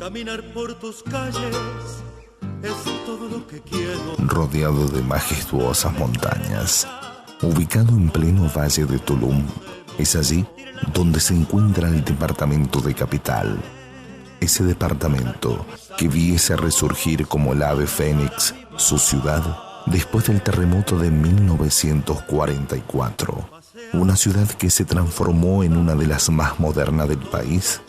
Caminar por tus calles es todo lo que quiero. Rodeado de majestuosas montañas, ubicado en pleno valle de Tulum, es allí donde se encuentra el departamento de Capital. Ese departamento que viese resurgir como el ave fénix su ciudad después del terremoto de 1944. Una ciudad que se transformó en una de las más modernas del país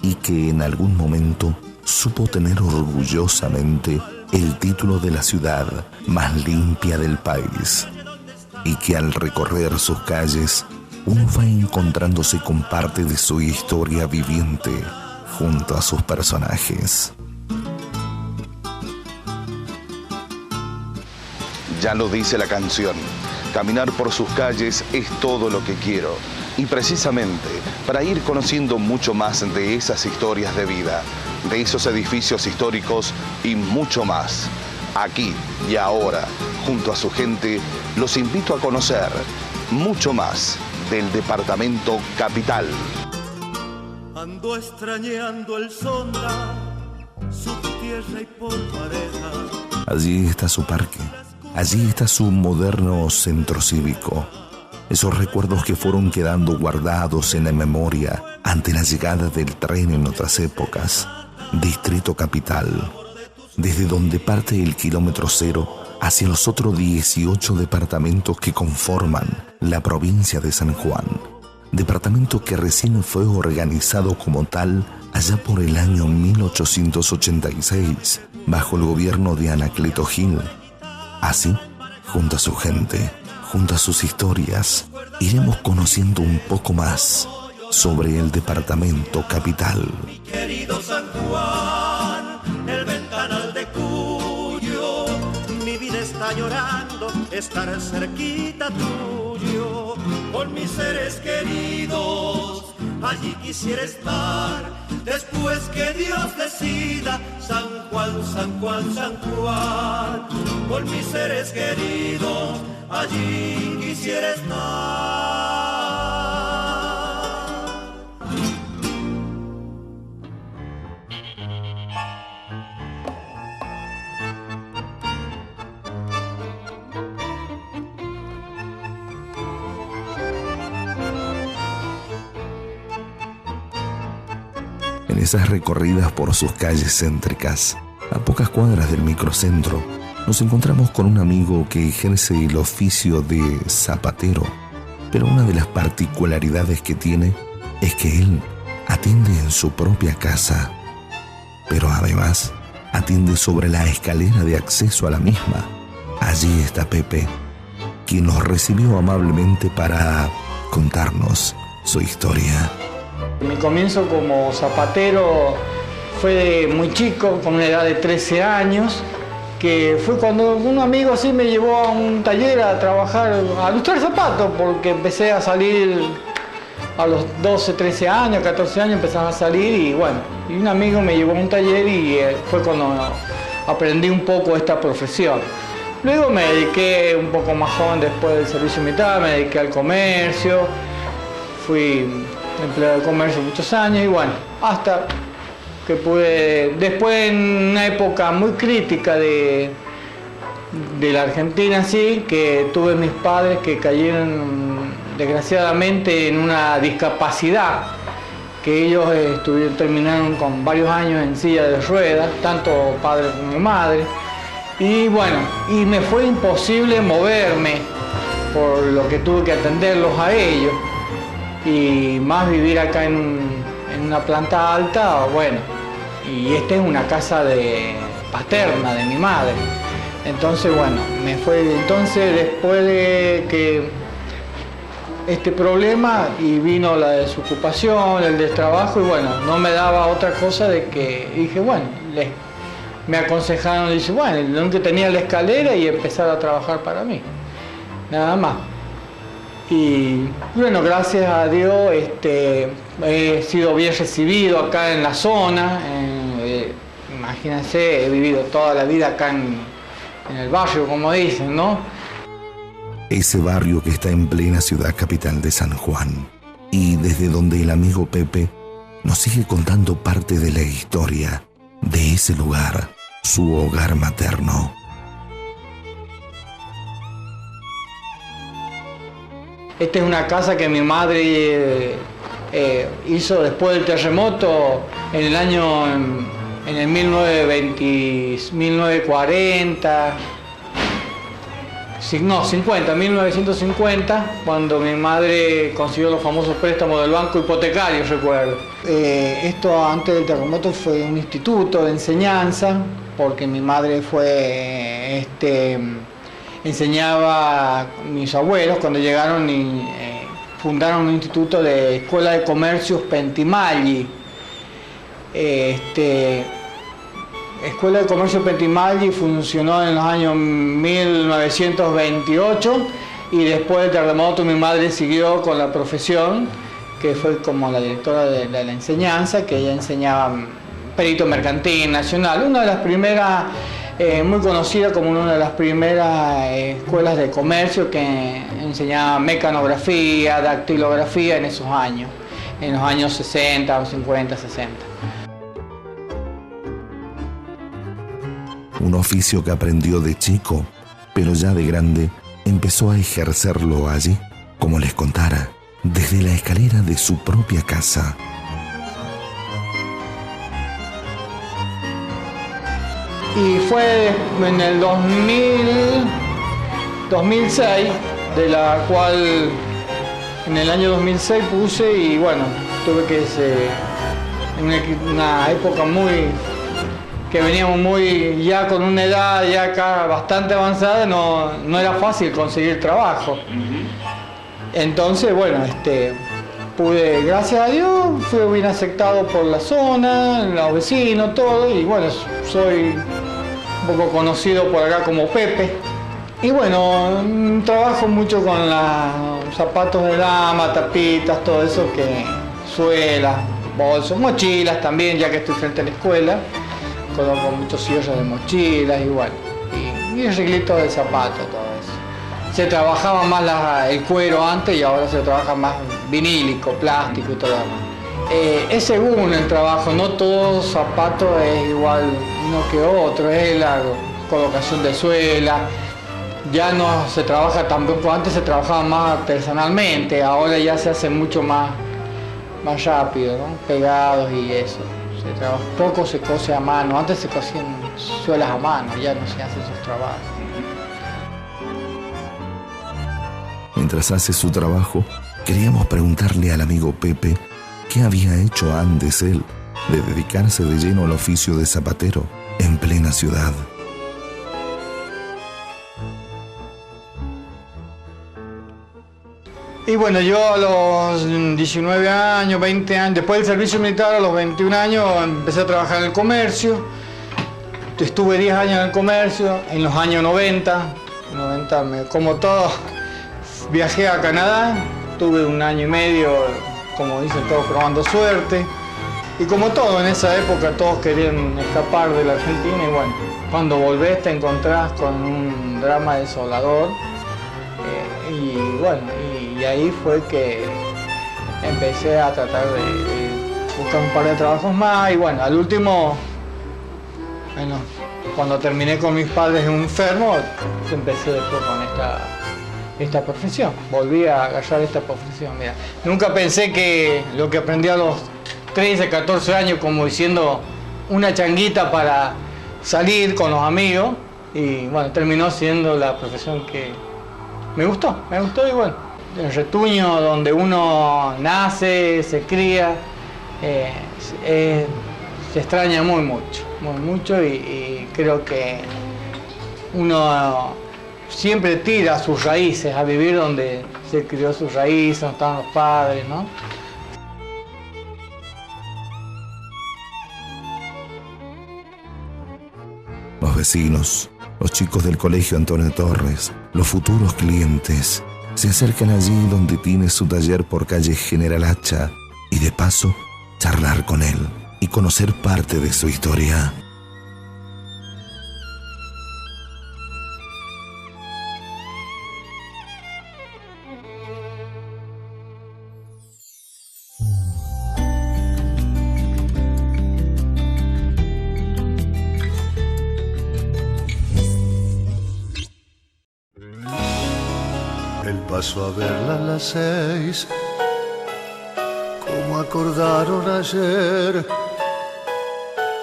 y que en algún momento supo tener orgullosamente el título de la ciudad más limpia del país, y que al recorrer sus calles uno va encontrándose con parte de su historia viviente junto a sus personajes. Ya lo dice la canción, caminar por sus calles es todo lo que quiero. Y precisamente para ir conociendo mucho más de esas historias de vida, de esos edificios históricos y mucho más, aquí y ahora, junto a su gente, los invito a conocer mucho más del departamento Capital. Ando extrañando el Sonda, su tierra y polvareda. Allí está su parque, allí está su moderno centro cívico. Esos recuerdos que fueron quedando guardados en la memoria ante la llegada del tren en otras épocas. Distrito Capital, desde donde parte el kilómetro cero hacia los otros 18 departamentos que conforman la provincia de San Juan. Departamento que recién fue organizado como tal allá por el año 1886, bajo el gobierno de Anacleto Gil. Así, junto a su gente, junto a sus historias, iremos conociendo un poco más sobre el departamento Capital. Mi querido San Juan, el ventanal de Cuyo, mi vida está llorando, estar cerquita tuyo, con mis seres queridos, allí quisiera estar, después que Dios decida, San Juan, San Juan, San Juan, con mis seres queridos, allí quisiera estar. En esas recorridas por sus calles céntricas, a pocas cuadras del microcentro, nos encontramos con un amigo que ejerce el oficio de zapatero, pero una de las particularidades que tiene es que él atiende en su propia casa, pero además atiende sobre la escalera de acceso a la misma. Allí está Pepe, quien nos recibió amablemente para contarnos su historia. Mi comienzo como zapatero fue de muy chico, con una edad de 13 años, que fue cuando un amigo así me llevó a un taller a trabajar, a lustrar zapatos, porque empecé a salir a los 12, 13 años, 14 años empezaba a salir y bueno, y un amigo me llevó a un taller y fue cuando aprendí un poco esta profesión. Luego me dediqué un poco más joven después del servicio militar, me dediqué al comercio, fui empleado de comercio muchos años y bueno, hasta que pude, después en una época muy crítica de la Argentina, sí, que tuve mis padres que cayeron desgraciadamente en una discapacidad, que ellos terminaron con varios años en silla de ruedas, tanto padre como madre, y bueno, y me fue imposible moverme, por lo que tuve que atenderlos a ellos, y más vivir acá en una planta alta, bueno, y esta es una casa paterna de mi madre. Entonces, bueno, entonces después de que este problema y vino la desocupación, el destrabajo, y bueno, no me daba otra cosa de que dije, bueno, me aconsejaron, dice, bueno, lo único que tenía la escalera y empezar a trabajar para mí, nada más. Y bueno, gracias a Dios he sido bien recibido acá en la zona. Imagínense, he vivido toda la vida acá en el barrio, como dicen, ¿no? Ese barrio que está en plena ciudad capital de San Juan, y desde donde el amigo Pepe nos sigue contando parte de la historia de ese lugar, su hogar materno. Esta es una casa que mi madre hizo después del terremoto en el año, en el 1940, 1950, cuando mi madre consiguió los famosos préstamos del banco hipotecario, recuerdo. Esto antes del terremoto fue un instituto de enseñanza, porque mi madre enseñaba a mis abuelos cuando llegaron y fundaron un instituto de Escuela de Comercios Pentimagli. Escuela de Comercio Pentimagli funcionó en los años 1928 y después del terremoto mi madre siguió con la profesión, que fue como la directora de la enseñanza, que ella enseñaba perito mercantil nacional, una de las primeras, muy conocida como una de las primeras escuelas de comercio que enseñaba mecanografía, dactilografía en esos años, en los años 60, 50, 60. Un oficio que aprendió de chico, pero ya de grande empezó a ejercerlo allí, como les contara, desde la escalera de su propia casa. Y fue en el 2006, de la cual en el año 2006 puse y bueno, tuve que en una época que veníamos muy ya con una edad ya acá bastante avanzada, no era fácil conseguir trabajo. Entonces, bueno, pude, gracias a Dios, fui bien aceptado por la zona, los vecinos, todo, y bueno, soy un poco conocido por acá como Pepe. Y bueno, trabajo mucho con los zapatos de dama, tapitas, todo eso, suelas, bolsos, mochilas también, ya que estoy frente a la escuela. Coloco muchos cierres de mochilas igual, y arreglitos de zapatos, todo eso. Se trabajaba más el cuero antes y ahora se trabaja más vinílico, plástico y todo lo demás. Es según el trabajo, no todo zapato es igual uno que otro, es la colocación de suela. Ya no se trabaja tampoco, antes se trabajaba más artesanalmente, ahora ya se hace mucho más rápido, ¿no? Pegados y eso. Poco se cose a mano, antes se cosían suelas a mano, ya no se hacen esos trabajos. Mientras hace su trabajo, queríamos preguntarle al amigo Pepe qué había hecho antes él de dedicarse de lleno al oficio de zapatero en plena ciudad. Y bueno, yo a los 19 años, 20 años, después del servicio militar, a los 21 años, empecé a trabajar en el comercio. Estuve 10 años en el comercio, en los años 90, como todo, viajé a Canadá, tuve un año y medio, como dicen todos, probando suerte. Y como todo, en esa época todos querían escapar de la Argentina y bueno, cuando volvés te encontrás con un drama desolador. Y bueno, y ahí fue que empecé a tratar de buscar un par de trabajos más y bueno, al último, bueno, cuando terminé con mis padres enfermos, empecé después con esta profesión, volví a agarrar esta profesión. Mira, nunca pensé que lo que aprendí a los 13, 14 años, como diciendo una changuita para salir con los amigos, y bueno, terminó siendo la profesión que me gustó y bueno, el Retuño donde uno nace, se cría, se extraña muy mucho y creo que uno siempre tira sus raíces a vivir donde se crió sus raíces, donde estaban los padres, ¿no? Los vecinos, los chicos del colegio Antonio Torres, los futuros clientes, se acercan allí donde tiene su taller por calle General Hacha y de paso charlar con él y conocer parte de su historia. paso a verla a las 6, como acordaron ayer.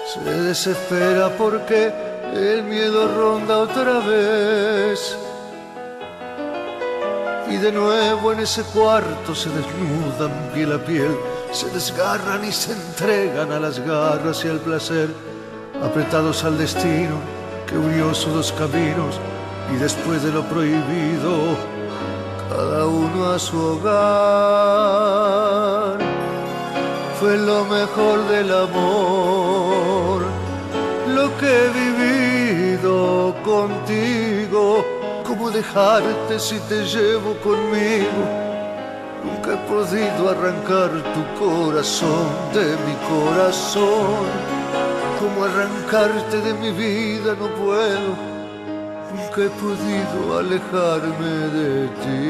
Se desespera porque el miedo ronda otra vez. Y de nuevo en ese cuarto se desnudan piel a piel, se desgarran y se entregan a las garras y al placer, apretados al destino que unió sus dos caminos. Y después de lo prohibido, cada uno a su hogar. Fue lo mejor del amor, lo que he vivido contigo. ¿Cómo dejarte si te llevo conmigo? Nunca he podido arrancar tu corazón de mi corazón. ¿Cómo arrancarte de mi vida? No puedo. Nunca he podido alejarme de ti.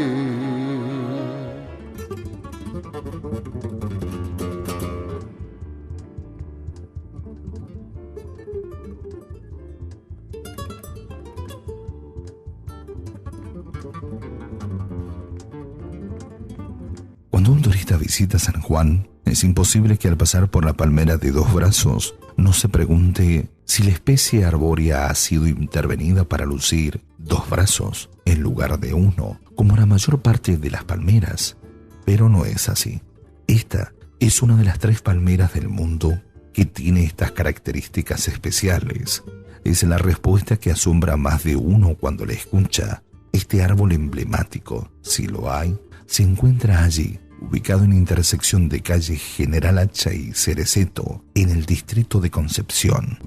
Cuando un turista visita San Juan, es imposible que al pasar por la palmera de dos brazos no se pregunte si la especie arbórea ha sido intervenida para lucir dos brazos en lugar de uno, como la mayor parte de las palmeras. Pero no es así. Esta es una de las 3 palmeras del mundo que tiene estas características especiales. Es la respuesta que asombra a más de uno cuando la escucha. Este árbol emblemático, si lo hay, se encuentra allí, ubicado en intersección de calle General Hacha y Cereceto, en el distrito de Concepción.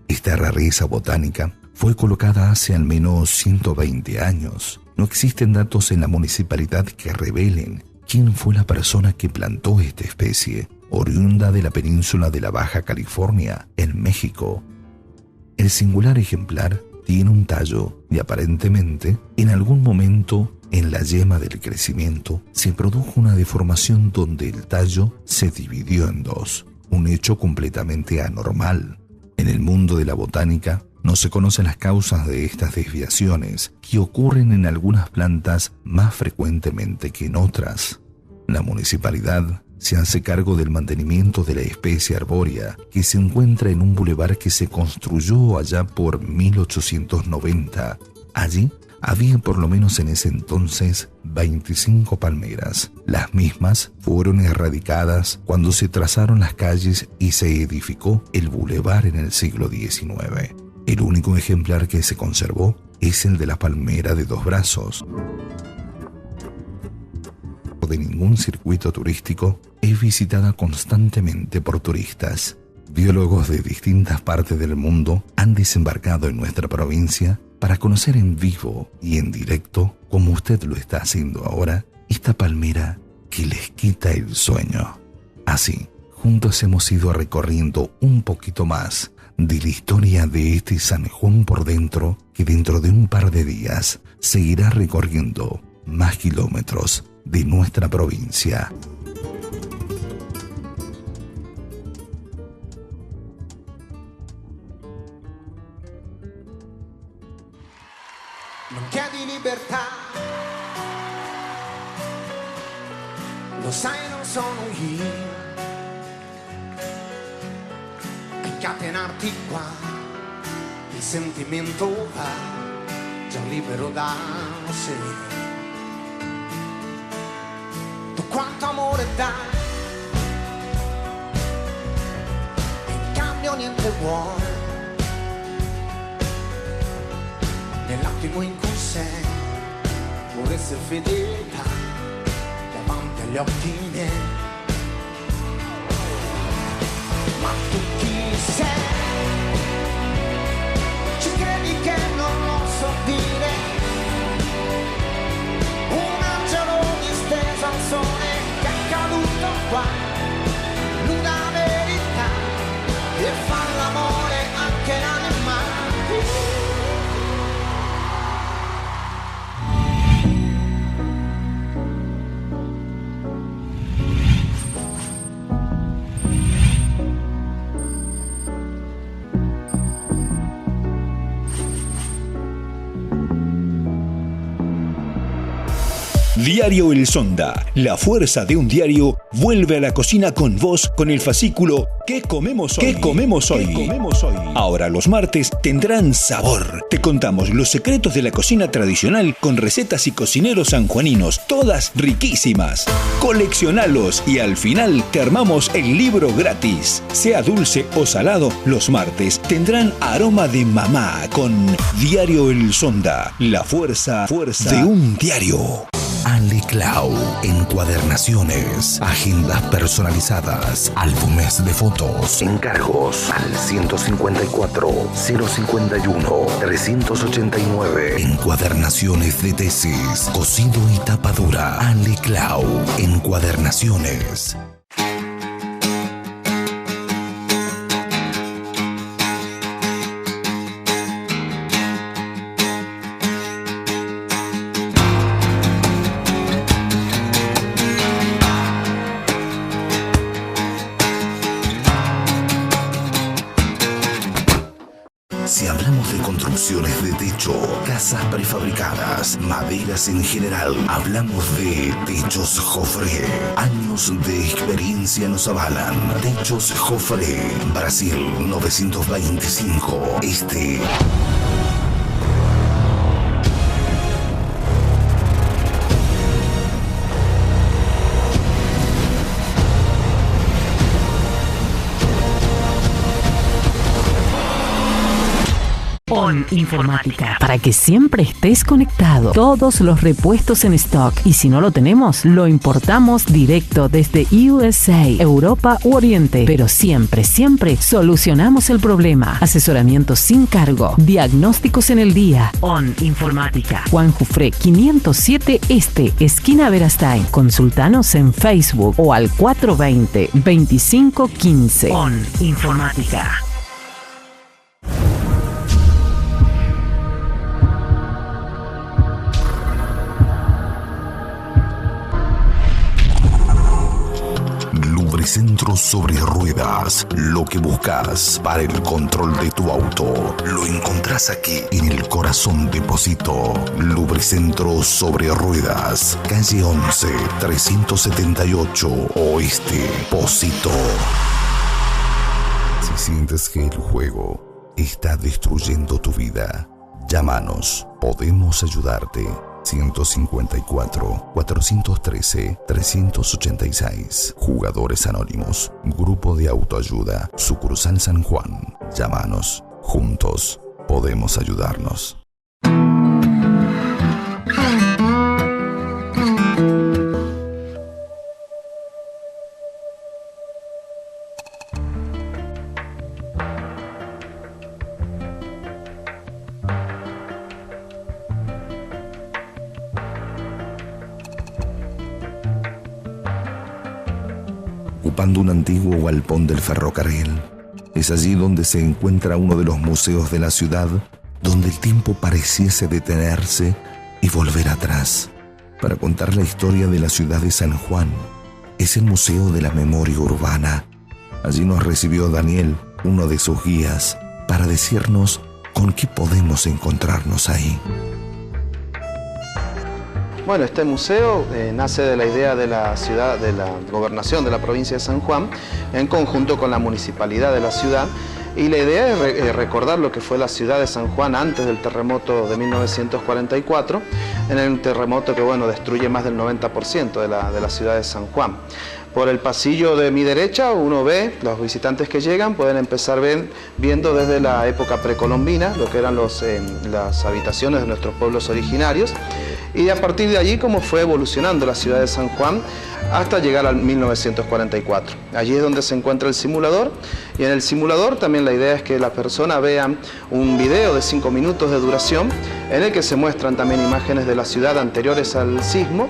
Esta rareza botánica fue colocada hace al menos 120 años. No existen datos en la municipalidad que revelen quién fue la persona que plantó esta especie, oriunda de la península de la Baja California, en México. El singular ejemplar tiene un tallo y aparentemente, en algún momento, en la yema del crecimiento, se produjo una deformación donde el tallo se dividió en dos, un hecho completamente anormal. En el mundo de la botánica, no se conocen las causas de estas desviaciones, que ocurren en algunas plantas más frecuentemente que en otras. La municipalidad se hace cargo del mantenimiento de la especie arbórea, que se encuentra en un bulevar que se construyó allá por 1890. Allí había por lo menos en ese entonces 25 palmeras. Las mismas fueron erradicadas cuando se trazaron las calles y se edificó el bulevar en el siglo XIX. El único ejemplar que se conservó es el de la palmera de dos brazos. De ningún circuito turístico, es visitada constantemente por turistas. Biólogos de distintas partes del mundo han desembarcado en nuestra provincia para conocer en vivo y en directo, como usted lo está haciendo ahora, esta palmera que les quita el sueño. Así, juntos hemos ido recorriendo un poquito más de la historia de este San Juan por dentro, que dentro de un par de días seguirá recorriendo más kilómetros de nuestra provincia. Non chiedi libertà, lo sai non sono io, a incatenarti qua, il sentimento va già libero da sé. Tu quanto amore dai, in cambio niente vuoi. Nell'attimo in cui sei, vorresti fedeltà davanti agli occhi miei. Ma tu chi sei? Ci credi che non lo so dire? Un angelo disteso al sole che è caduto qua, l'una verità, e fa l'amore anche l'animale. Diario El Sonda, la fuerza de un diario, vuelve a la cocina con vos con el fascículo ¿Qué comemos hoy? ¿Qué comemos hoy? ¿Qué comemos hoy? Ahora los martes tendrán sabor. Te contamos los secretos de la cocina tradicional con recetas y cocineros sanjuaninos, todas riquísimas. Coleccionalos y al final te armamos el libro gratis. Sea dulce o salado, los martes tendrán aroma de mamá con Diario El Sonda, la fuerza de un diario. Ale Clau, encuadernaciones, agendas personalizadas, álbumes de fotos, encargos al 154-051-389, encuadernaciones de tesis, cosido y tapadura. Ale Clau, encuadernaciones. Si hablamos de construcciones de techo, casas prefabricadas, maderas en general, hablamos de Techos Jofré. Años de experiencia nos avalan. Techos Jofré, Brasil 925, ON Informática, para que siempre estés conectado. Todos los repuestos en stock, y si no lo tenemos, lo importamos directo desde USA, Europa u Oriente. Pero siempre solucionamos el problema. Asesoramiento sin cargo, diagnósticos en el día. ON Informática, Juan Jufré 507 esquina Verastain. Consultanos en Facebook o al 420-2515. ON Informática. Lubricentro sobre ruedas. Lo que buscas para el control de tu auto lo encontrás aquí, en el corazón de Posito. Lubricentro sobre ruedas, calle 11, 378 Oeste, Posito. Si sientes que el juego está destruyendo tu vida, llámanos, podemos ayudarte. 154-413-386. Jugadores Anónimos, Grupo de Autoayuda, Sucursal San Juan. Llámanos, juntos podemos ayudarnos. Ocupando un antiguo galpón del ferrocarril, es allí donde se encuentra uno de los museos de la ciudad, donde el tiempo pareciese detenerse y volver atrás, para contar la historia de la ciudad de San Juan. Es el Museo de la Memoria Urbana. Allí nos recibió Daniel, uno de sus guías, para decirnos con qué podemos encontrarnos ahí. Bueno, este museo nace de la idea de la ciudad, de la gobernación de la provincia de San Juan, en conjunto con la municipalidad de la ciudad, y la idea es recordar lo que fue la ciudad de San Juan antes del terremoto de 1944, en el terremoto que destruye más del 90% de la ciudad de San Juan. Por el pasillo de mi derecha uno ve, los visitantes que llegan pueden empezar viendo desde la época precolombina lo que eran las habitaciones de nuestros pueblos originarios, y a partir de allí cómo fue evolucionando la ciudad de San Juan hasta llegar al 1944. Allí es donde se encuentra el simulador, y en el simulador también la idea es que la persona vea un video de 5 minutos de duración en el que se muestran también imágenes de la ciudad anteriores al sismo,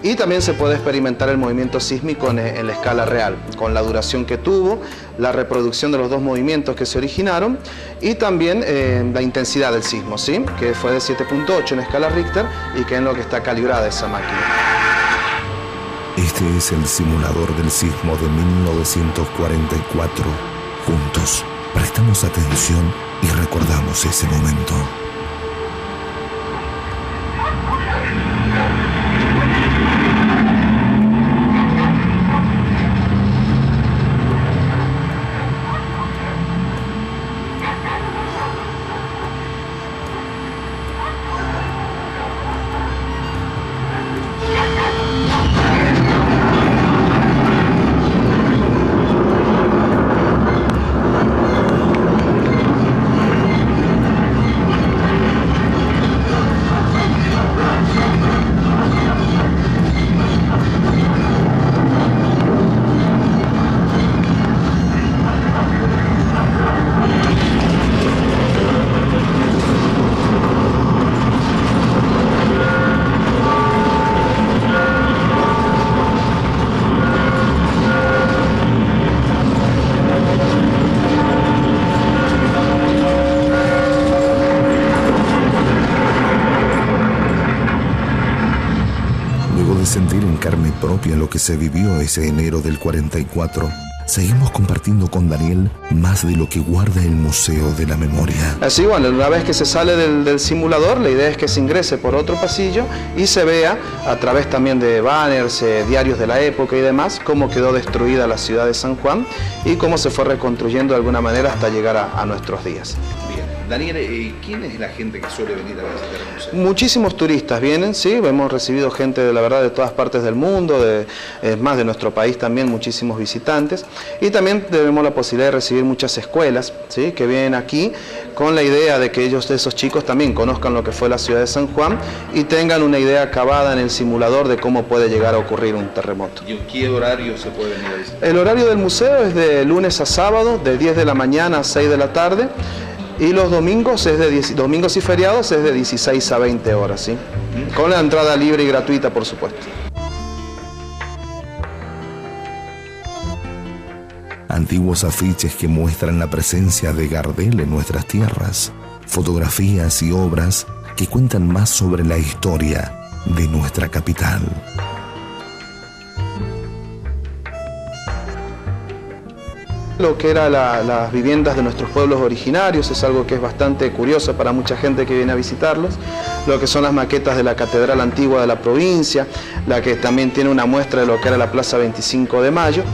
y también se puede experimentar el movimiento sísmico en la escala real, con la duración que tuvo, la reproducción de los dos movimientos que se originaron y también la intensidad del sismo, ¿sí? Que fue de 7.8 en escala Richter y que es en lo que está calibrada esa máquina. Este es el simulador del sismo de 1944. Juntos, prestamos atención y recordamos ese momento. sentir en carne propia lo que se vivió ese enero del 44, seguimos compartiendo con Daniel más de lo que guarda el Museo de la Memoria. Así, bueno, una vez que se sale del simulador, la idea es que se ingrese por otro pasillo y se vea, a través también de banners, diarios de la época y demás, cómo quedó destruida la ciudad de San Juan y cómo se fue reconstruyendo de alguna manera hasta llegar a nuestros días. Daniel, ¿quién es la gente que suele venir a visitar el museo? Muchísimos turistas vienen, sí, hemos recibido gente de la verdad de todas partes del mundo, más de nuestro país también, muchísimos visitantes, y también tenemos la posibilidad de recibir muchas escuelas, sí, que vienen aquí con la idea de que esos chicos también conozcan lo que fue la ciudad de San Juan y tengan una idea acabada en el simulador de cómo puede llegar a ocurrir un terremoto. ¿Y en qué horario se puede venir a visitar? El horario del museo es de lunes a sábado, de 10 de la mañana a 6 de la tarde. Y los domingos, domingos y feriados es de 16 a 20 horas, ¿sí? Con la entrada libre y gratuita, por supuesto. Antiguos afiches que muestran la presencia de Gardel en nuestras tierras, fotografías y obras que cuentan más sobre la historia de nuestra capital. Lo que eran las viviendas de nuestros pueblos originarios es algo que es bastante curioso para mucha gente que viene a visitarlos. Lo que son las maquetas de la catedral antigua de la provincia, la que también tiene una muestra de lo que era la Plaza 25 de Mayo.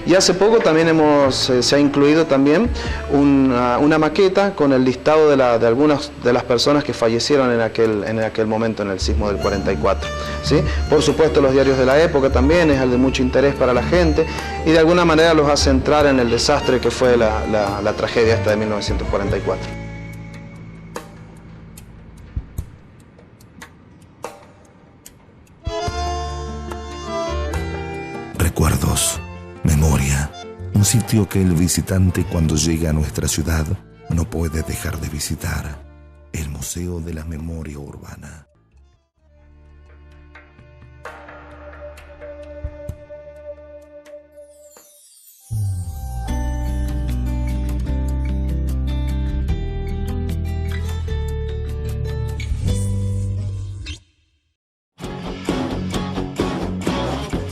Y hace poco también se ha incluido también una maqueta con el listado de algunas de las personas que fallecieron en aquel momento, en el sismo del 44. ¿Sí? Por supuesto, los diarios de la época también es de mucho interés para la gente y de alguna manera los hace entrar en el desastre que fue la tragedia esta de 1944. Recuerdos, memoria, un sitio que el visitante cuando llega a nuestra ciudad no puede dejar de visitar, el Museo de la Memoria Urbana.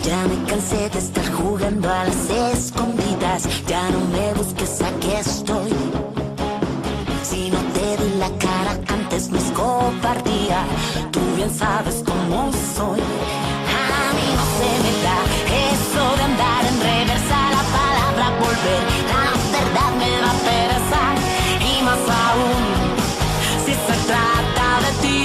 Ya me cansé de estar jugando a las escondidas. Ya no me busques, aquí estoy. Si no te di la cara antes no es cobardía. Tú bien sabes cómo soy. A mí no se me da eso de andar en reversa. La palabra volver, la verdad me da pereza. Y más aún si se trata de ti.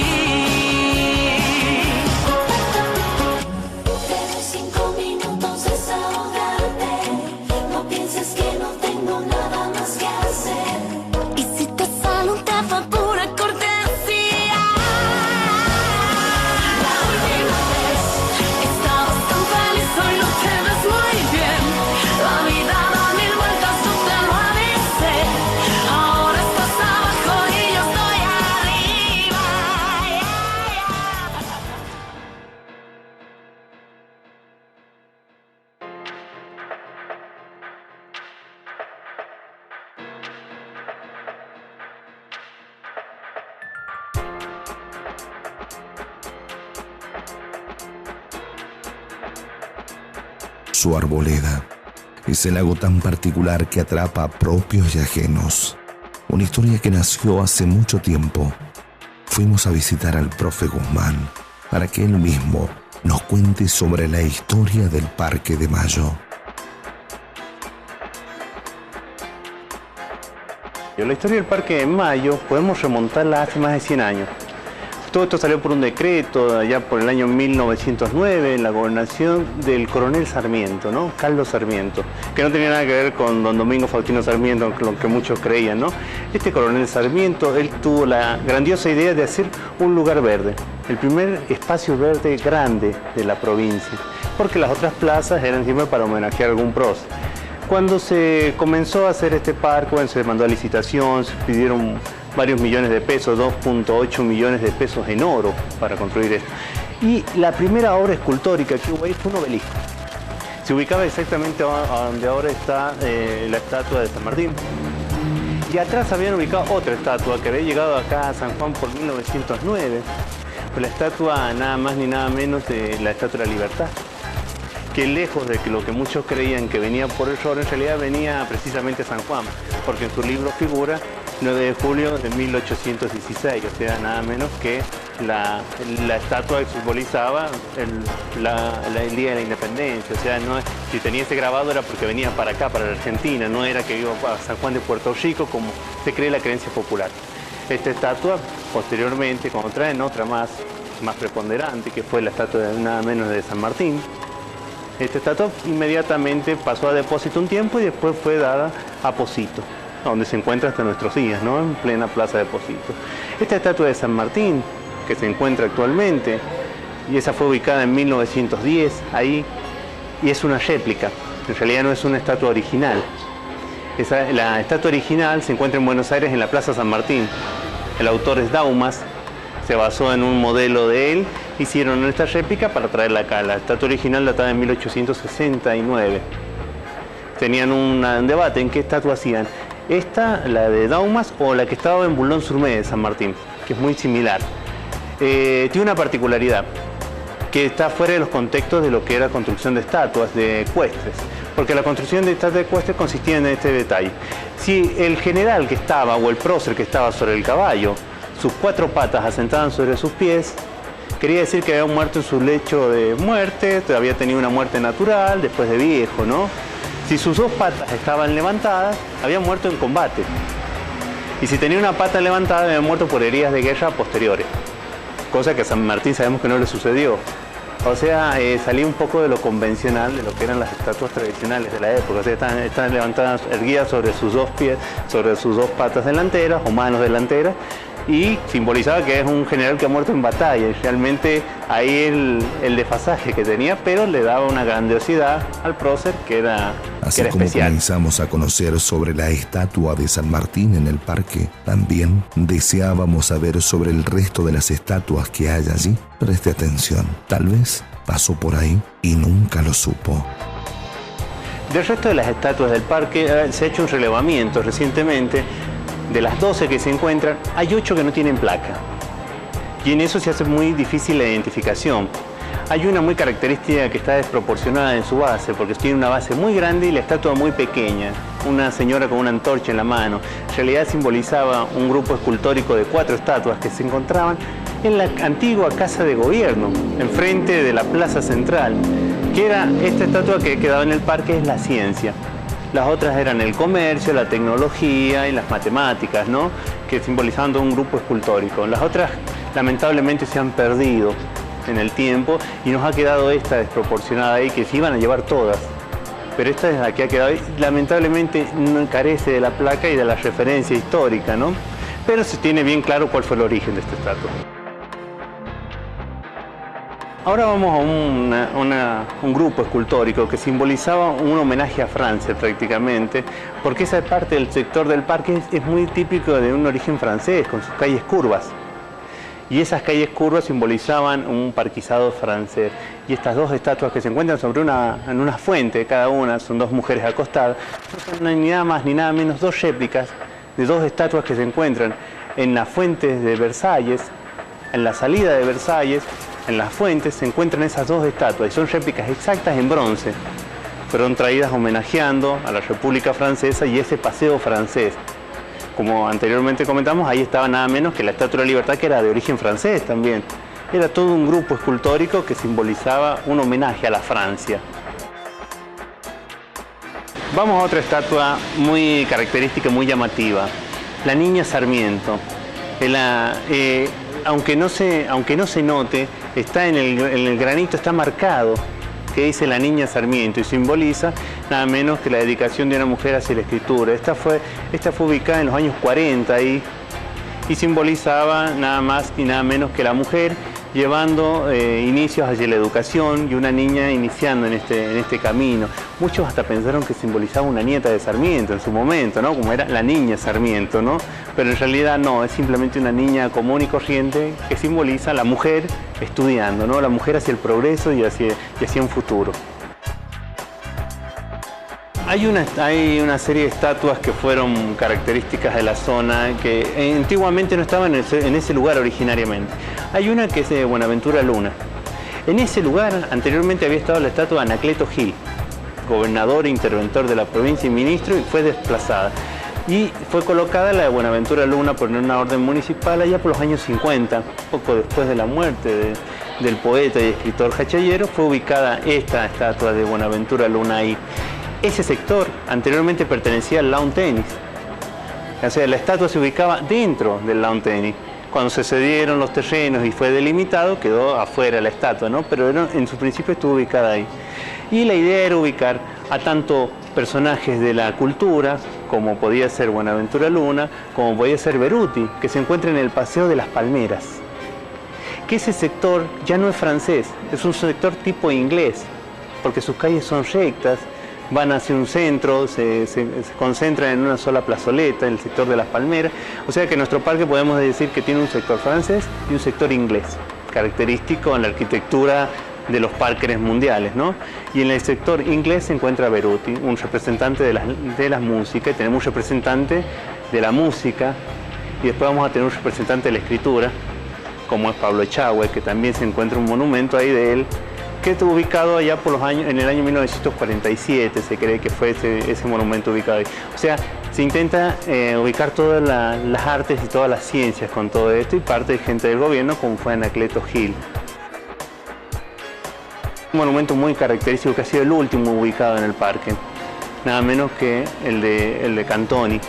Su arboleda es el lago tan particular que atrapa a propios y ajenos. Una historia que nació hace mucho tiempo. Fuimos a visitar al profe Guzmán para que él mismo nos cuente sobre la historia del Parque de Mayo. La historia del Parque de Mayo podemos remontarla hace más de 100 años. Todo esto salió por un decreto allá por el año 1909 en la gobernación del coronel Sarmiento, ¿no? Carlos Sarmiento, que no tenía nada que ver con don Domingo Faustino Sarmiento, lo que muchos creían, ¿no? Este coronel Sarmiento, él tuvo la grandiosa idea de hacer un lugar verde, el primer espacio verde grande de la provincia, porque las otras plazas eran siempre para homenajear a algún prócer. Cuando se comenzó a hacer este parque, bueno, se mandó a licitación, se pidieron varios millones de pesos, 2.8 millones de pesos en oro para construir esto. Y la primera obra escultórica que hubo ahí fue un obelisco. Se ubicaba exactamente a donde ahora está la estatua de San Martín. Y atrás habían ubicado otra estatua que había llegado acá a San Juan por 1909. Pues la estatua nada más ni nada menos de la Estatua de la Libertad, que lejos de que lo que muchos creían que venía por error, en realidad venía precisamente San Juan, porque en su libro figura 9 de julio de 1816, o sea, nada menos que la estatua que simbolizaba el Día de la Independencia. O sea, no, si tenía ese grabado era porque venía para acá, para la Argentina, no era que iba a San Juan de Puerto Rico, como se cree la creencia popular. Esta estatua, posteriormente, cuando traen otra más preponderante, que fue la estatua de nada menos de San Martín, esta estatua inmediatamente pasó a depósito un tiempo y después fue dada a Pocito, donde se encuentra hasta nuestros días, ¿no? En plena plaza de Pocito. Esta estatua de San Martín, que se encuentra actualmente, y esa fue ubicada en 1910, ahí, y es una réplica, en realidad no es una estatua original. La estatua original se encuentra en Buenos Aires en la Plaza San Martín. El autor es Daumas, se basó en un modelo de él, hicieron esta réplica para traerla acá. La estatua original datada en 1869. Tenían un debate en qué estatua hacían. Esta, la de Daumas, o la que estaba en Boulogne-sur-Mer de San Martín, que es muy similar. Tiene una particularidad, que está fuera de los contextos de lo que era construcción de estatuas, de ecuestres. Porque la construcción de estatuas de ecuestres consistía en este detalle. Si el general que estaba, o el prócer que estaba sobre el caballo, sus 4 patas asentaban sobre sus pies, quería decir que había muerto en su lecho de muerte, había tenido una muerte natural, después de viejo, ¿no? Si sus 2 patas estaban levantadas, había muerto en combate. Y si tenía una pata levantada, había muerto por heridas de guerra posteriores. Cosa que a San Martín sabemos que no le sucedió. O sea, salía un poco de lo convencional, de lo que eran las estatuas tradicionales de la época. O sea, están levantadas, erguidas sobre sus 2 pies, sobre sus 2 patas delanteras o manos delanteras, y simbolizaba que es un general que ha muerto en batalla. Y realmente ahí el desfasaje que tenía, pero le daba una grandiosidad al prócer que era Así como especial. comenzamos a conocer sobre la estatua de San Martín en el parque, también deseábamos saber sobre el resto de las estatuas que hay allí. Preste atención, tal vez pasó por ahí y nunca lo supo. Del resto de las estatuas del parque se ha hecho un relevamiento recientemente. De las 12 que se encuentran, hay 8 que no tienen placa. Y en eso se hace muy difícil la identificación. Hay una muy característica que está desproporcionada en su base, porque tiene una base muy grande y la estatua muy pequeña. Una señora con una antorcha en la mano. En realidad simbolizaba un grupo escultórico de 4 estatuas que se encontraban en la antigua Casa de Gobierno, enfrente de la Plaza Central, que era esta estatua que quedaba en el parque, es la ciencia. Las otras eran el comercio, la tecnología y las matemáticas, ¿no? Que simbolizaban todo un grupo escultórico. Las otras, lamentablemente, se han perdido en el tiempo y nos ha quedado esta desproporcionada ahí, que se iban a llevar todas. Pero esta es la que ha quedado ahí. Lamentablemente no carece de la placa y de la referencia histórica, ¿no? Pero se tiene bien claro cuál fue el origen de esta estatua. Ahora vamos a un grupo escultórico que simbolizaba un homenaje a Francia prácticamente, porque esa parte del sector del parque es muy típico de un origen francés, con sus calles curvas. Y esas calles curvas simbolizaban un parquizado francés. Y estas 2 estatuas que se encuentran en una fuente, cada una, son 2 mujeres acostadas, no son ni nada más ni nada menos 2 réplicas de 2 estatuas que se encuentran en las fuentes de Versalles, en la salida de Versalles. En las fuentes se encuentran esas 2 estatuas y son réplicas exactas en bronce. Fueron traídas homenajeando a la República Francesa y ese paseo francés. Como anteriormente comentamos, ahí estaba nada menos que la Estatua de la Libertad, que era de origen francés también. Era todo un grupo escultórico que simbolizaba un homenaje a la Francia. Vamos a otra estatua muy característica, muy llamativa. La Niña Sarmiento. Aunque no se note, está en el granito, está marcado que dice la Niña Sarmiento y simboliza nada menos que la dedicación de una mujer hacia la escritura. Esta fue ubicada en los años 40 y simbolizaba nada más y nada menos que la mujer llevando inicios hacia la educación y una niña iniciando en este camino. Muchos hasta pensaron que simbolizaba una nieta de Sarmiento en su momento, ¿no? Como era la Niña Sarmiento, ¿no? Pero en realidad no, es simplemente una niña común y corriente que simboliza a la mujer estudiando, ¿no? La mujer hacia el progreso y hacia un futuro. Hay una serie de estatuas que fueron características de la zona que antiguamente no estaban en ese lugar originariamente. Hay una que es de Buenaventura Luna. En ese lugar anteriormente había estado la estatua de Anacleto Gil, gobernador e interventor de la provincia y ministro, y fue desplazada. Y fue colocada la de Buenaventura Luna por una orden municipal allá por los años 50, poco después de la muerte del poeta y escritor Jachayero, fue ubicada esta estatua de Buenaventura Luna ahí. Ese sector anteriormente pertenecía al lawn tenis. O sea, la estatua se ubicaba dentro del lawn tenis. Cuando se cedieron los terrenos y fue delimitado, quedó afuera la estatua, ¿no? Pero en su principio estuvo ubicada ahí. Y la idea era ubicar a tanto personajes de la cultura, como podía ser Buenaventura Luna, como podía ser Beruti, que se encuentra en el Paseo de las Palmeras. Que ese sector ya no es francés, es un sector tipo inglés, porque sus calles son rectas, van hacia un centro, se concentran en una sola plazoleta, en el sector de las Palmeras. O sea que nuestro parque podemos decir que tiene un sector francés y un sector inglés, característico en la arquitectura de los parques mundiales, ¿no? Y en el sector inglés se encuentra Beruti, un representante de la música, y tenemos un representante de la música, y después vamos a tener un representante de la escritura, como es Pablo Echagüe, que también se encuentra un monumento ahí de él, que estuvo ubicado allá por en el año 1947, se cree que fue ese monumento ubicado ahí. O sea, se intenta ubicar todas las artes y todas las ciencias con todo esto, y parte de gente del gobierno, como fue Anacleto Gil. Un monumento muy característico que ha sido el último ubicado en el parque, nada menos que el de Cantoni,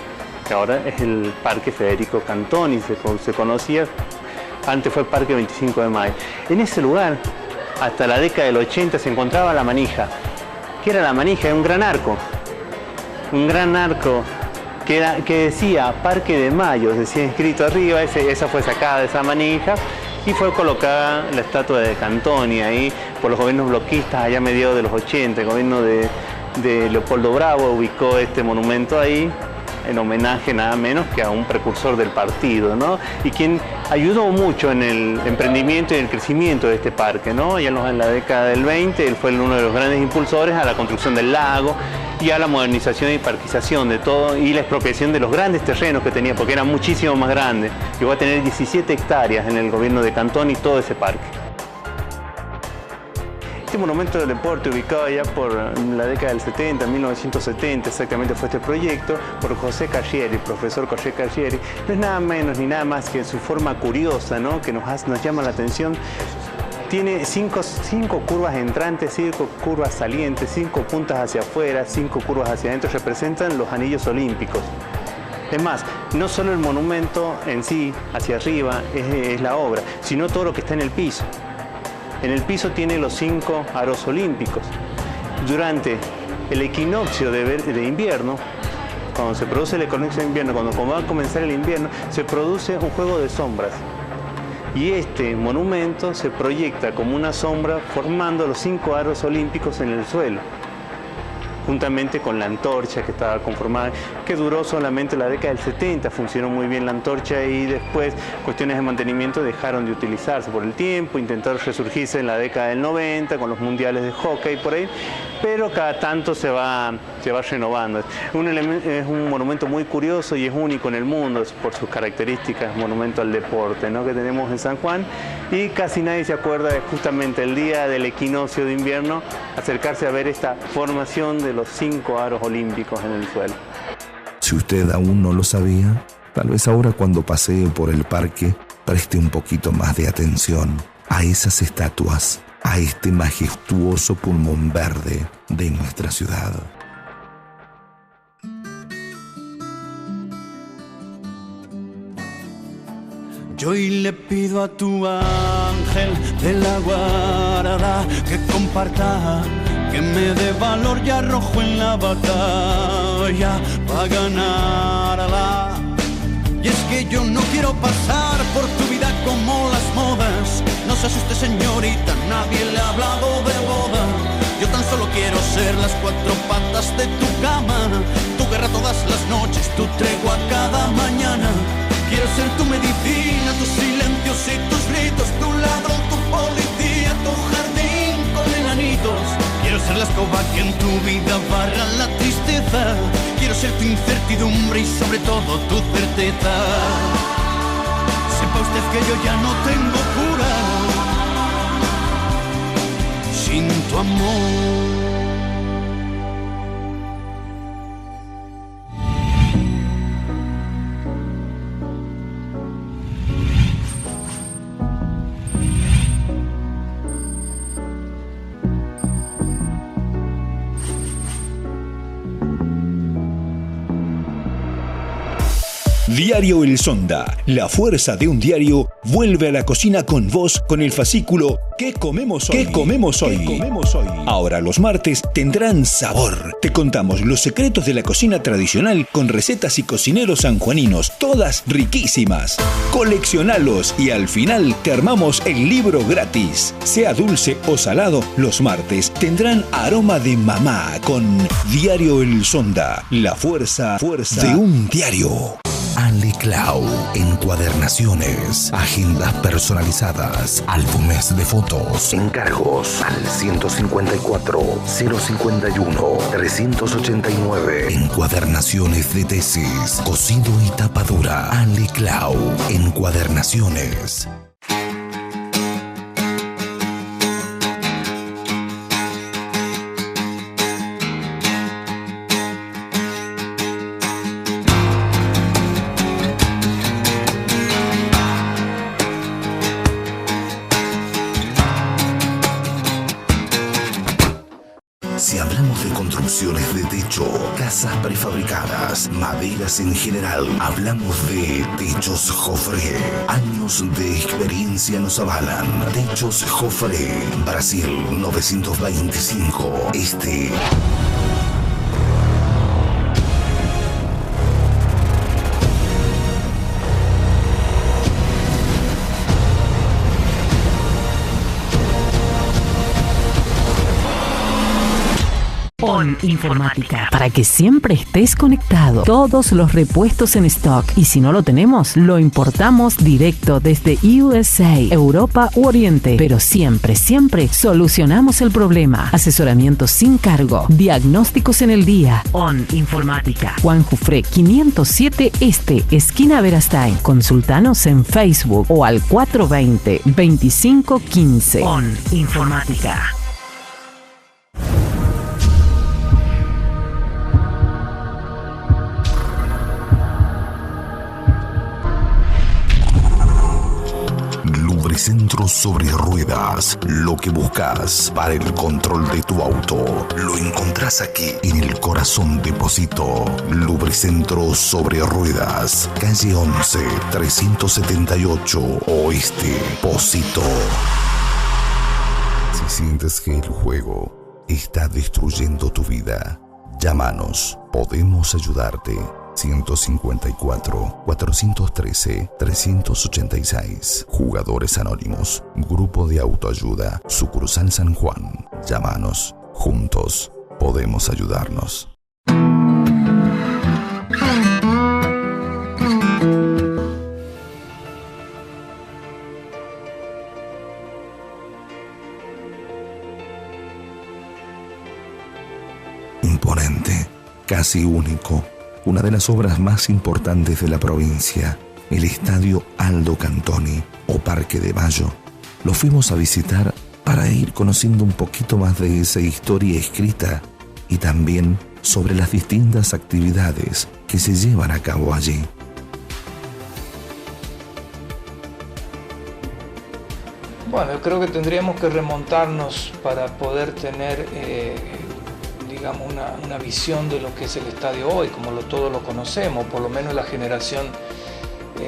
que ahora es el Parque Federico Cantoni, se conocía, antes fue el Parque 25 de Mayo. En ese lugar, hasta la década del 80, se encontraba la manija. ¿Qué era la manija? Era un gran arco que decía Parque de Mayo, decía inscrito arriba, esa fue sacada de esa manija, y fue colocada la estatua de Cantoni ahí por los gobiernos bloquistas allá a mediados de los 80. El gobierno de Leopoldo Bravo ubicó este monumento ahí en homenaje nada menos que a un precursor del partido, ¿no? Y quien ayudó mucho en el emprendimiento y el crecimiento de este parque, ¿no? Ya en la década del 20 él fue uno de los grandes impulsores a la construcción del lago y a la modernización y parquización de todo, y la expropiación de los grandes terrenos que tenía, porque era muchísimo más grande. Llegó a tener 17 hectáreas en el gobierno de Cantoni todo ese parque. Este monumento del deporte, ubicado allá por la década del 70, 1970, exactamente fue este proyecto, por José Carrieri, el profesor José Carrieri. No es nada menos ni nada más que su forma curiosa, ¿no? Que nos llama la atención. Tiene cinco curvas entrantes, 5 curvas salientes, 5 puntas hacia afuera, 5 curvas hacia adentro, representan los anillos olímpicos. Es más, no solo el monumento en sí, hacia arriba, es la obra, sino todo lo que está en el piso. En el piso tiene los 5 aros olímpicos. Durante el equinoccio de invierno, cuando se produce el equinoccio de invierno, cuando va a comenzar el invierno, se produce un juego de sombras. Y este monumento se proyecta como una sombra formando los 5 aros olímpicos en el suelo, juntamente con la antorcha que estaba conformada, que duró solamente la década del 70, funcionó muy bien la antorcha, y después cuestiones de mantenimiento dejaron de utilizarse por el tiempo, intentaron resurgirse en la década del 90 con los mundiales de hockey por ahí, pero cada tanto se va renovando. Es un monumento muy curioso y es único en el mundo por sus características, monumento al deporte, ¿no? Que tenemos en San Juan, y casi nadie se acuerda de justamente el día del equinoccio de invierno acercarse a ver esta formación de los 5 aros olímpicos en el suelo. Si usted aún no lo sabía, tal vez ahora cuando pasee por el parque preste un poquito más de atención a esas estatuas, a este majestuoso pulmón verde de nuestra ciudad. Yo hoy le pido a tu ángel de la guarda que comparta, que me dé valor y arrojo en la batalla para ganarla. Y es que yo no quiero pasar por tu vida como las modas. No se asuste, señorita, nadie le ha hablado de boda. Yo tan solo quiero ser las 4 patas de tu cama, tu guerra todas las noches, tu tregua cada mañana. Quiero ser tu medicina, tus silencios y tus gritos, tu ladrón, tu policía, tu jardín con enanitos. Quiero ser la escoba que en tu vida barra la tristeza. Quiero ser tu incertidumbre y sobre todo tu certeza. Sepa usted sientes que yo ya no tengo cura sin tu amor. Diario El Sonda, la fuerza de un diario, vuelve a la cocina con vos con el fascículo ¿Qué comemos hoy? ¿Qué comemos hoy? ¿Qué comemos hoy? Ahora los martes tendrán sabor. Te contamos los secretos de la cocina tradicional con recetas y cocineros sanjuaninos, todas riquísimas. Coleccionalos y al final te armamos el libro gratis. Sea dulce o salado, los martes tendrán aroma de mamá con Diario El Sonda, la fuerza de un diario. Ale Clau, encuadernaciones, agendas personalizadas, álbumes de fotos, encargos al 154-051-389, encuadernaciones de tesis, cosido y tapadura. Ale Clau, encuadernaciones. Si hablamos de construcciones de techo, casas prefabricadas, maderas en general, hablamos de Techos Jofré. Años de experiencia nos avalan. Techos Jofré, Brasil 925, Este. ON Informática, para que siempre estés conectado. Todos los repuestos en stock, y si no lo tenemos, lo importamos directo desde USA, Europa u Oriente. Pero siempre, siempre solucionamos el problema. Asesoramiento sin cargo, diagnósticos en el día. ON Informática, Juan Jufré 507 Este, esquina Verastain. Consultanos en Facebook o al 420-2515. ON Informática. Lubricentro sobre ruedas, lo que buscas para el control de tu auto, lo encontrás aquí en el corazón de Posito. Lubricentro sobre ruedas, calle 11, 378 Oeste, Posito. Si sientes que el juego está destruyendo tu vida, llámanos, podemos ayudarte. 154-413-386. Jugadores Anónimos, Grupo de Autoayuda, Sucursal San Juan. Llámanos, juntos podemos ayudarnos. Imponente, casi único. Una de las obras más importantes de la provincia, el Estadio Aldo Cantoni o Parque de Mayo. Lo fuimos a visitar para ir conociendo un poquito más de esa historia escrita y también sobre las distintas actividades que se llevan a cabo allí. Bueno, yo creo que tendríamos que remontarnos para poder tener digamos, una visión de lo que es el estadio hoy, como todos lo conocemos, por lo menos la generación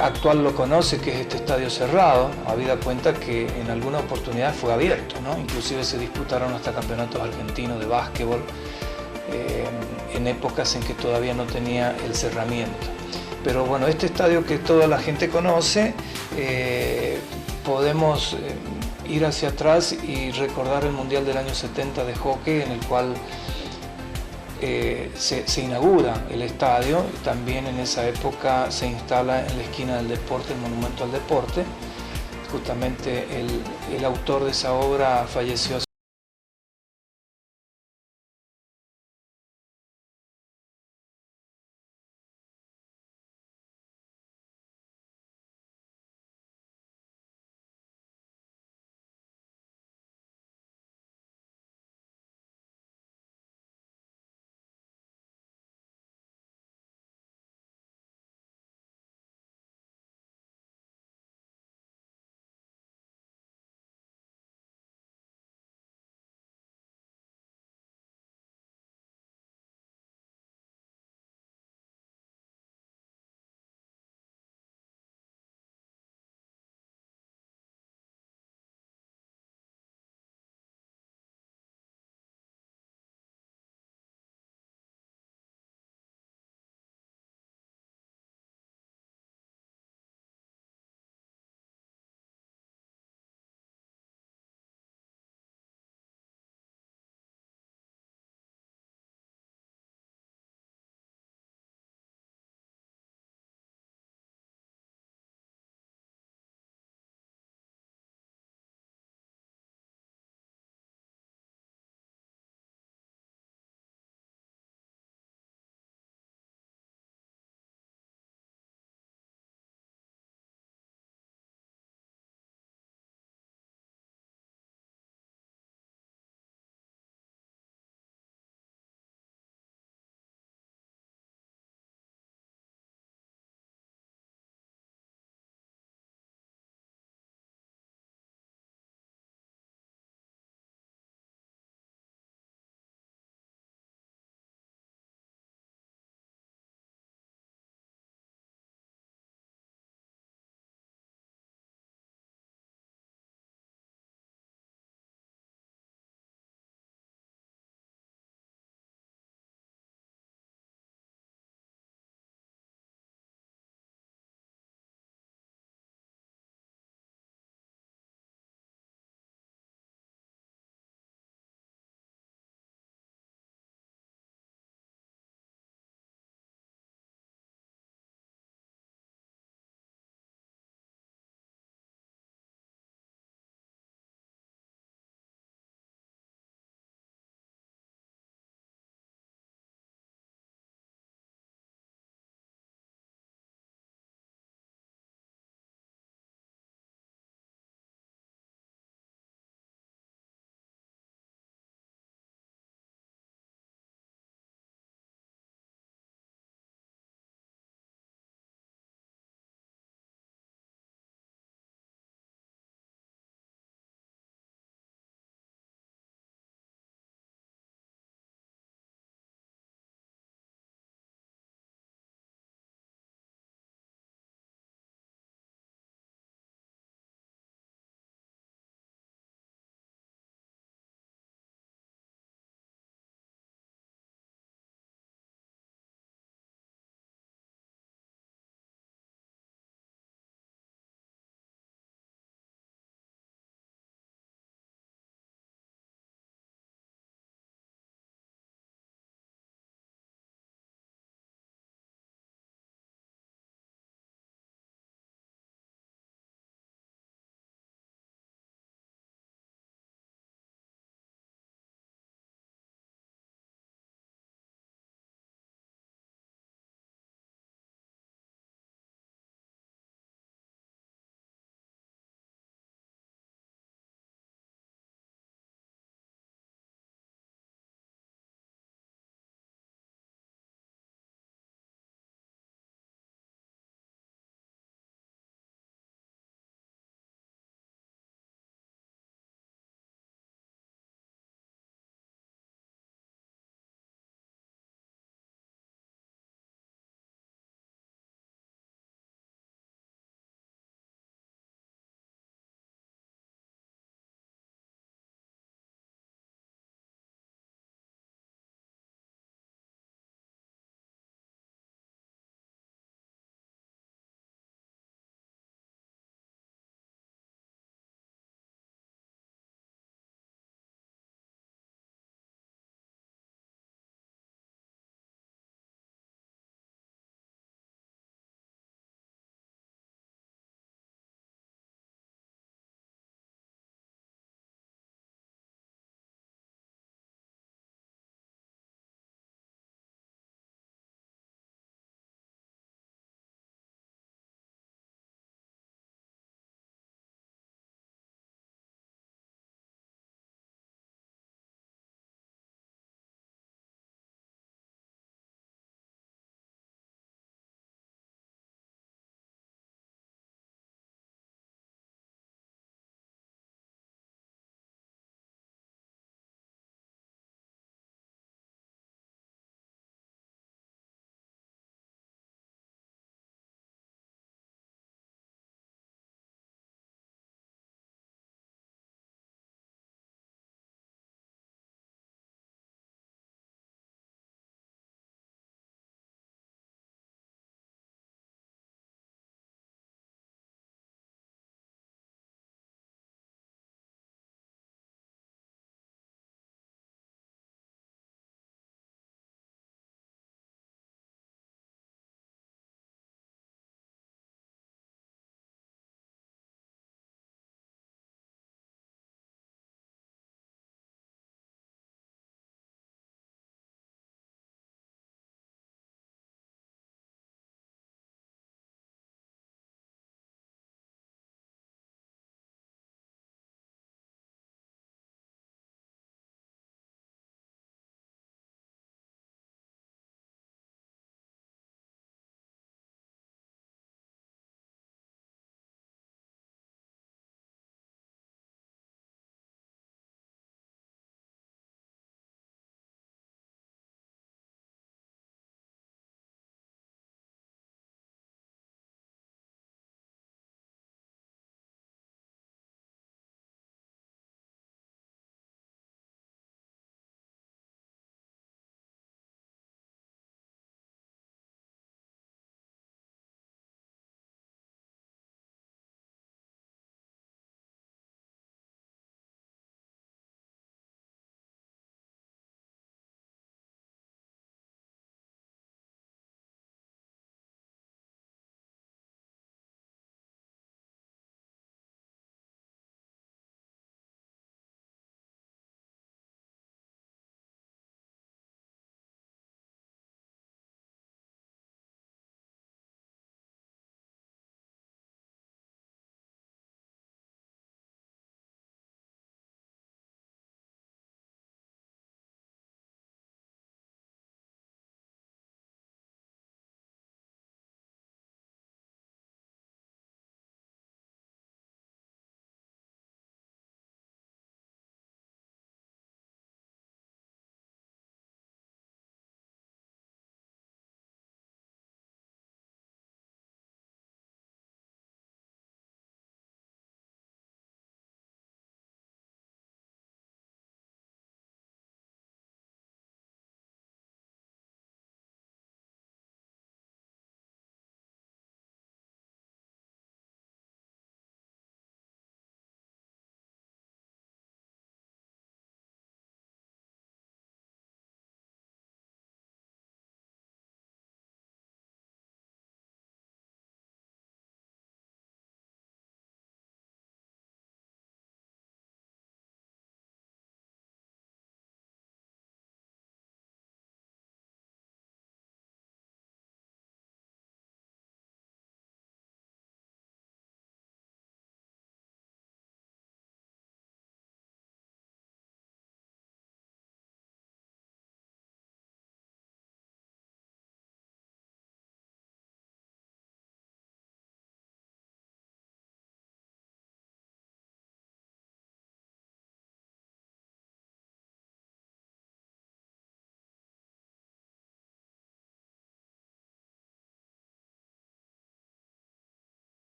actual lo conoce, que es este estadio cerrado, habida cuenta que en alguna oportunidad fue abierto, ¿no? Inclusive se disputaron hasta campeonatos argentinos de básquetbol en épocas en que todavía no tenía el cerramiento. Pero bueno, este estadio que toda la gente conoce, podemos ir hacia atrás y recordar el Mundial del año 70 de hockey, en el cual se inaugura el estadio. También en esa época se instala en la esquina del deporte, el Monumento al Deporte. Justamente el autor de esa obra falleció